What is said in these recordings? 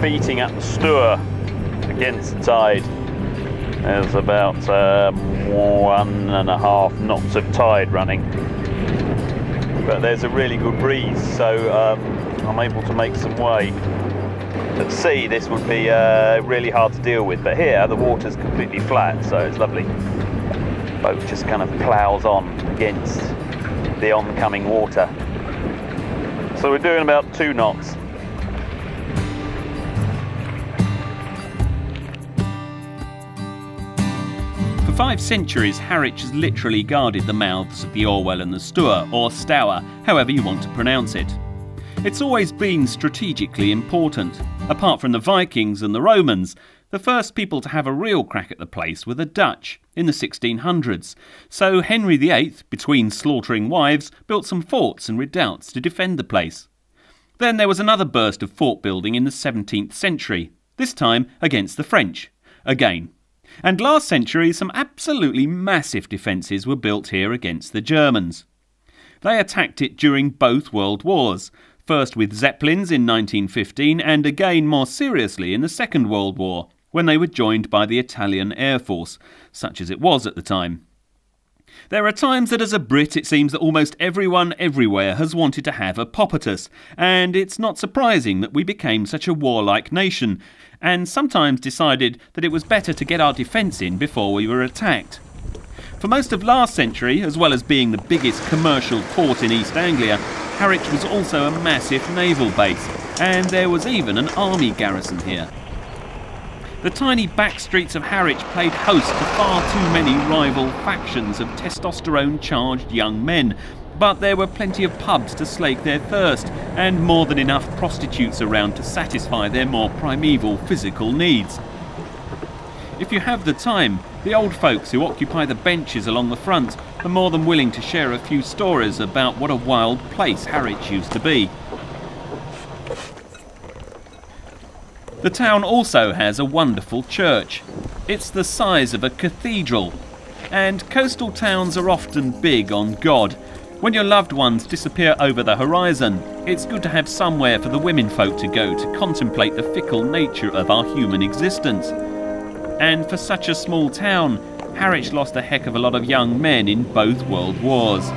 beating up the Stour against the tide. There's about 1.5 knots of tide running, but there's a really good breeze, so I'm able to make some way. At sea this would be really hard to deal with, but here the water's completely flat, so it's lovely. Boat just kind of ploughs on against the oncoming water. So we're doing about 2 knots. For 5 centuries, Harwich has literally guarded the mouths of the Orwell and the Stour, or Stour, however you want to pronounce it. It's always been strategically important. Apart from the Vikings and the Romans, the first people to have a real crack at the place were the Dutch in the 1600s. So Henry VIII, between slaughtering wives, built some forts and redoubts to defend the place. Then there was another burst of fort building in the 17th century, this time against the French, again. And last century, some absolutely massive defences were built here against the Germans. They attacked it during both World Wars, first with Zeppelins in 1915 and again more seriously in the Second World War, when they were joined by the Italian Air Force, such as it was at the time. There are times that as a Brit it seems that almost everyone everywhere has wanted to have a pop at us, and it's not surprising that we became such a warlike nation, and sometimes decided that it was better to get our defence in before we were attacked. For most of last century, as well as being the biggest commercial port in East Anglia, Harwich was also a massive naval base, and there was even an army garrison here. The tiny back streets of Harwich played host to far too many rival factions of testosterone-charged young men, but there were plenty of pubs to slake their thirst, and more than enough prostitutes around to satisfy their more primeval physical needs. If you have the time, the old folks who occupy the benches along the front are more than willing to share a few stories about what a wild place Harwich used to be. The town also has a wonderful church. It's the size of a cathedral. And coastal towns are often big on God. When your loved ones disappear over the horizon, it's good to have somewhere for the women folk to go to contemplate the fickle nature of our human existence. And for such a small town, Harwich lost a heck of a lot of young men in both world wars.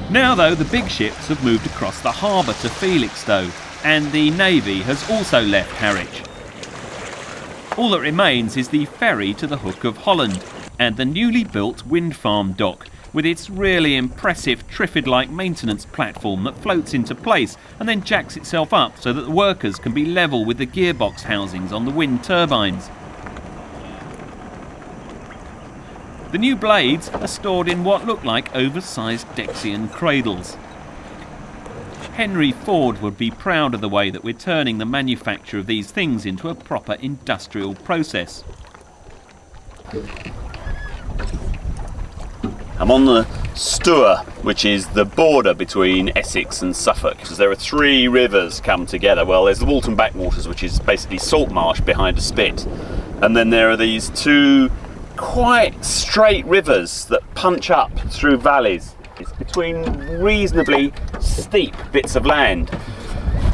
Now though, the big ships have moved across the harbour to Felixstowe, and the Navy has also left Harwich. All that remains is the ferry to the Hook of Holland, and the newly built wind farm dock, with its really impressive Triffid-like maintenance platform that floats into place and then jacks itself up so that the workers can be level with the gearbox housings on the wind turbines. The new blades are stored in what look like oversized Dexian cradles. Henry Ford would be proud of the way that we're turning the manufacture of these things into a proper industrial process. I'm on the Stour, which is the border between Essex and Suffolk, because there are 3 rivers come together. Well, there's the Walton Backwaters, which is basically salt marsh behind a spit, and then there are these 2 quite straight rivers that punch up through valleys. It's between reasonably steep bits of land.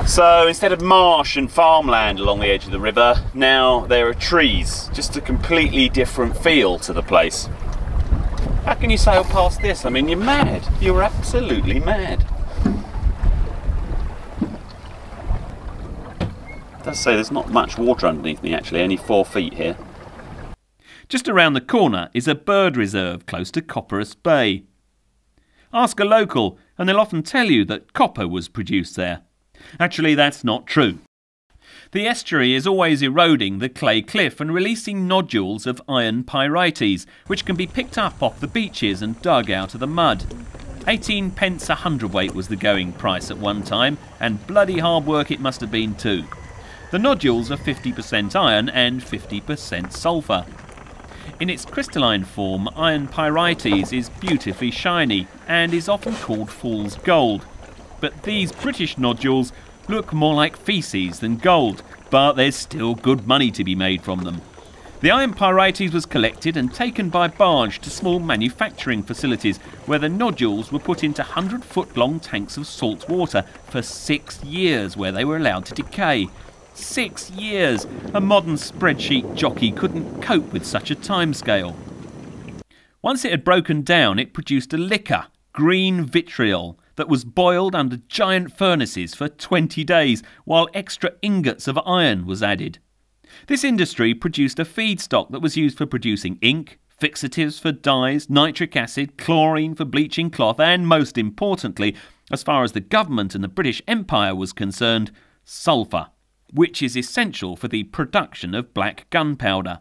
So instead of marsh and farmland along the edge of the river, now there are trees. Just a completely different feel to the place. How can you sail past this? I mean, you're mad. You're absolutely mad. It does say there's not much water underneath me actually, only 4 feet here. Just around the corner is a bird reserve close to Copperas Bay. Ask a local and they'll often tell you that copper was produced there. Actually, that's not true. The estuary is always eroding the clay cliff and releasing nodules of iron pyrites, which can be picked up off the beaches and dug out of the mud. 18 pence a hundredweight was the going price at one time, and bloody hard work it must have been too. The nodules are 50% iron and 50% sulphur. In its crystalline form, iron pyrites is beautifully shiny and is often called fool's gold. But these British nodules look more like faeces than gold, but there's still good money to be made from them. The iron pyrites was collected and taken by barge to small manufacturing facilities where the nodules were put into 100-foot-long tanks of salt water for 6 years, where they were allowed to decay. 6 years! A modern spreadsheet jockey couldn't cope with such a timescale. Once it had broken down, it produced a liquor, green vitriol, that was boiled under giant furnaces for 20 days while extra ingots of iron was added. This industry produced a feedstock that was used for producing ink, fixatives for dyes, nitric acid, chlorine for bleaching cloth, and most importantly, as far as the government and the British Empire was concerned, sulphur, which is essential for the production of black gunpowder.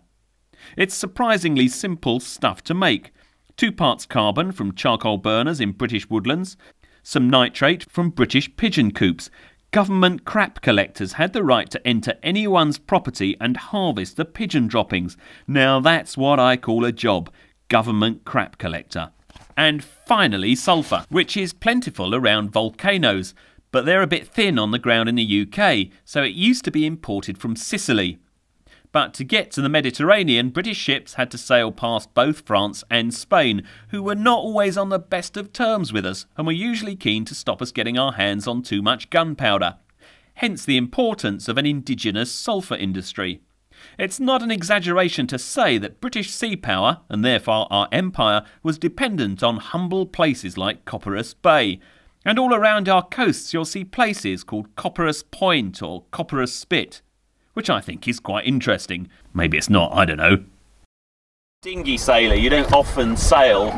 It's surprisingly simple stuff to make. 2 parts carbon from charcoal burners in British woodlands, some nitrate from British pigeon coops. Government crap collectors had the right to enter anyone's property and harvest the pigeon droppings. Now that's what I call a job, government crap collector. And finally sulphur, which is plentiful around volcanoes, but they're a bit thin on the ground in the UK, so it used to be imported from Sicily. But to get to the Mediterranean, British ships had to sail past both France and Spain, who were not always on the best of terms with us and were usually keen to stop us getting our hands on too much gunpowder. Hence the importance of an indigenous sulphur industry. It's not an exaggeration to say that British sea power, and therefore our empire, was dependent on humble places like Copperas Bay. And all around our coasts you'll see places called Copperas Point or Copperas Spit, which I think is quite interesting. Maybe it's not, I don't know. Dinghy sailor, you don't often sail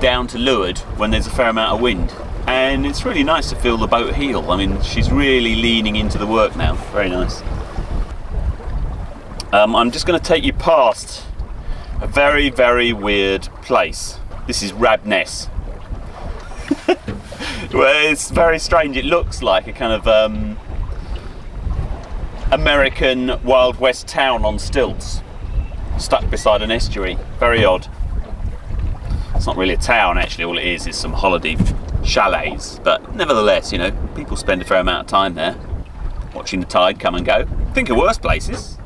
down to leeward when there's a fair amount of wind. And it's really nice to feel the boat heel. I mean, she's really leaning into the work now. Very nice. I'm just going to take you past a very, very weird place. This is Rabness. Well, it's very strange. It looks like a kind of American Wild West town on stilts, stuck beside an estuary. Very odd. It's not really a town actually, all it is some holiday chalets, but nevertheless, you know, people spend a fair amount of time there, watching the tide come and go. Think of worse places.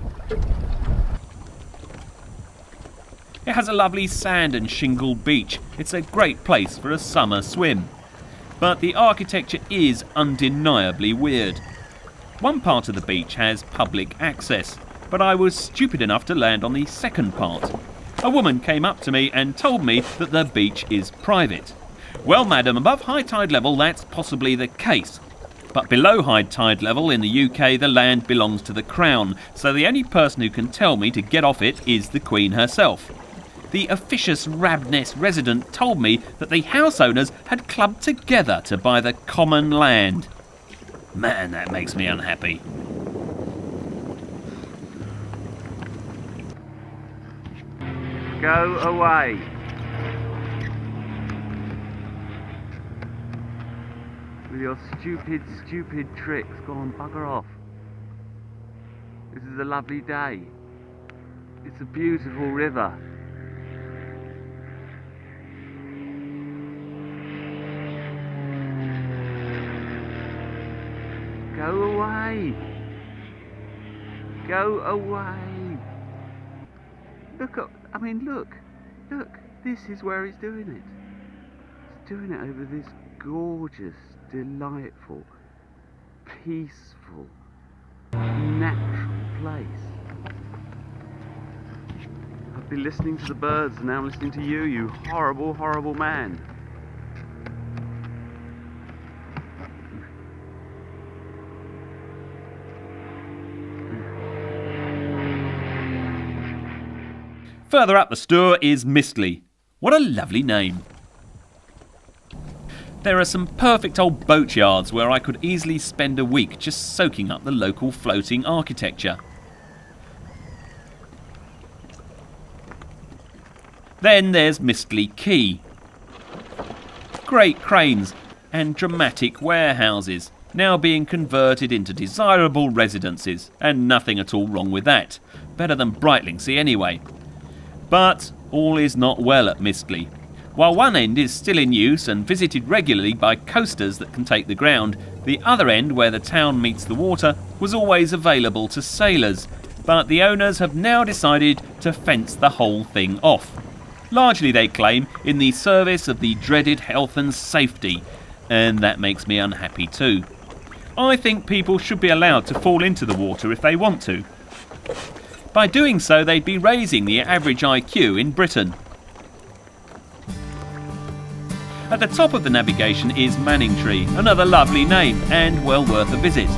It has a lovely sand and shingle beach. It's a great place for a summer swim. But the architecture is undeniably weird. One part of the beach has public access, but I was stupid enough to land on the second part. A woman came up to me and told me that the beach is private. Well, madam, above high tide level that's possibly the case. But below high tide level in the UK the land belongs to the Crown, so the only person who can tell me to get off it is the Queen herself. The officious Rabness resident told me that the house owners had clubbed together to buy the common land. Man, that makes me unhappy. Go away. With your stupid tricks. Go on, bugger off. This is a lovely day. It's a beautiful river. Go away! Go away! Look up, I mean look, this is where he's doing it. He's doing it over this gorgeous, delightful, peaceful, natural place. I've been listening to the birds and now I'm listening to you, you horrible, horrible man. Further up the Stour is Mistley. What a lovely name. There are some perfect old boatyards where I could easily spend a week just soaking up the local floating architecture. Then there's Mistley Quay. Great cranes and dramatic warehouses, now being converted into desirable residences, and nothing at all wrong with that. Better than Brightlingsea anyway. But all is not well at Mistley. While one end is still in use and visited regularly by coasters that can take the ground, the other end, where the town meets the water, was always available to sailors. But the owners have now decided to fence the whole thing off. Largely, they claim, in the service of the dreaded health and safety, and that makes me unhappy too. I think people should be allowed to fall into the water if they want to. By doing so, they'd be raising the average IQ in Britain. At the top of the navigation is Manningtree, another lovely name and well worth a visit.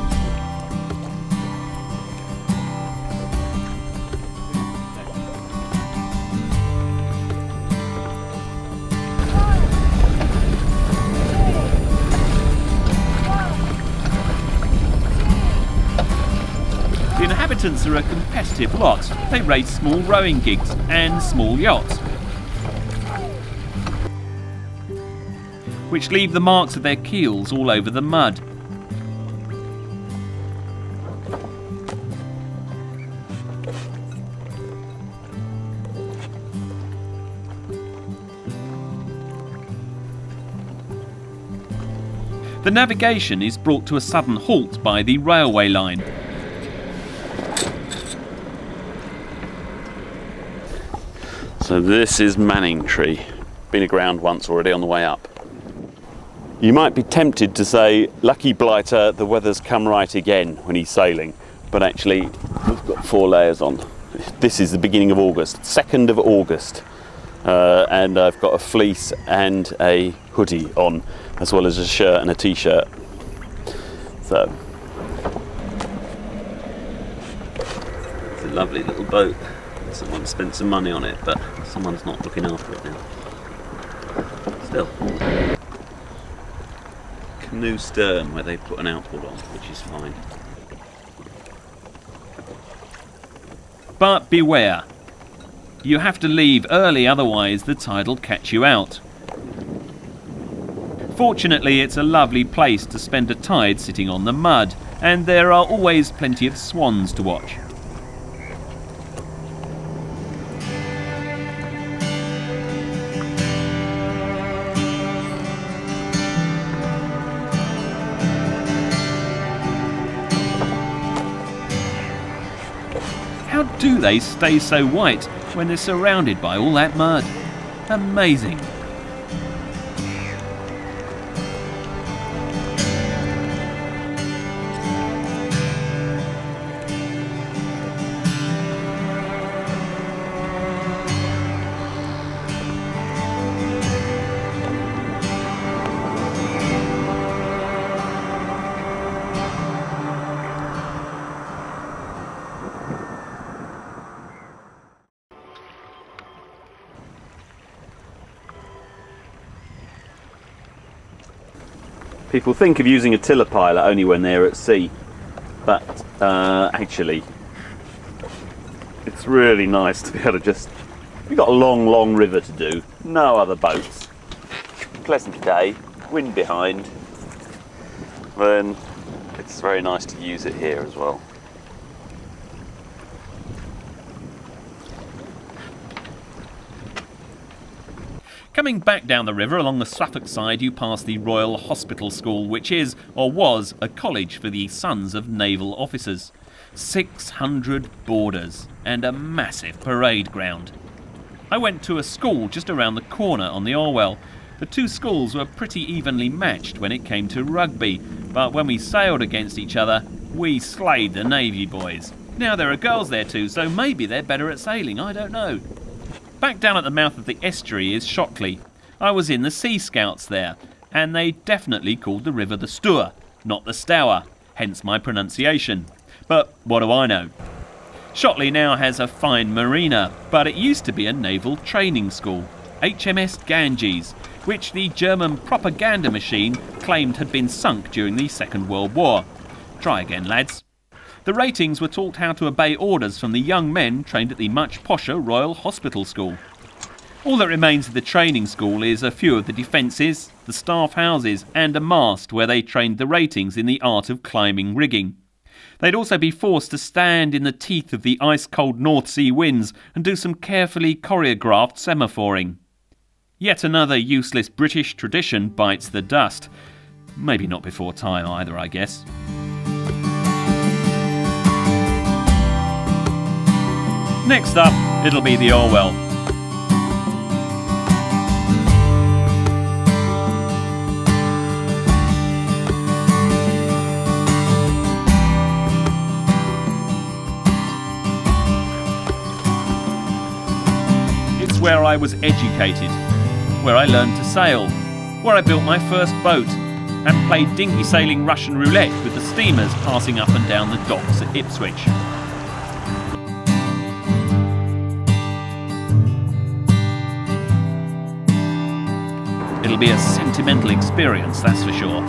The inhabitants are a competitive lot. They race small rowing gigs and small yachts, which leave the marks of their keels all over the mud. The navigation is brought to a sudden halt by the railway line. So this is Manningtree. Been aground once already on the way up. You might be tempted to say, lucky blighter, the weather's come right again when he's sailing. But actually, we've got 4 layers on. This is the beginning of August, 2nd of August. And I've got a fleece and a hoodie on, as well as a shirt and a t-shirt. So, it's a lovely little boat. Someone spent some money on it, but someone's not looking after it now. Still. Canoe stern where they put an outboard on, which is fine. But beware. You have to leave early, otherwise the tide'll catch you out. Fortunately, it's a lovely place to spend a tide sitting on the mud, and there are always plenty of swans to watch. How do they stay so white when they're surrounded by all that mud? Amazing. People think of using a tiller pilot only when they're at sea, but actually it's really nice to be able to just, we've got a long river to do, no other boats, pleasant day, wind behind, then it's very nice to use it here as well. Coming back down the river along the Suffolk side, you pass the Royal Hospital School, which is, or was, a college for the sons of naval officers. 600 boarders and a massive parade ground. I went to a school just around the corner on the Orwell. The 2 schools were pretty evenly matched when it came to rugby, but when we sailed against each other, we slayed the Navy boys. Now there are girls there too, so maybe they're better at sailing, I don't know. Back down at the mouth of the estuary is Shockley. I was in the Sea Scouts there, and they definitely called the river the Stour, not the Stour, hence my pronunciation. But what do I know? Shockley now has a fine marina, but it used to be a naval training school. HMS Ganges, which the German propaganda machine claimed had been sunk during the Second World War. Try again, lads. The ratings were taught how to obey orders from the young men trained at the much posher Royal Hospital School. All that remains of the training school is a few of the defences, the staff houses and a mast where they trained the ratings in the art of climbing rigging. They'd also be forced to stand in the teeth of the ice-cold North Sea winds and do some carefully choreographed semaphoring. Yet another useless British tradition bites the dust. Maybe not before time either, I guess. Next up, it'll be the Orwell. It's where I was educated, where I learned to sail, where I built my first boat, and played dinghy sailing Russian roulette with the steamers passing up and down the docks at Ipswich. It'll be a sentimental experience, that's for sure.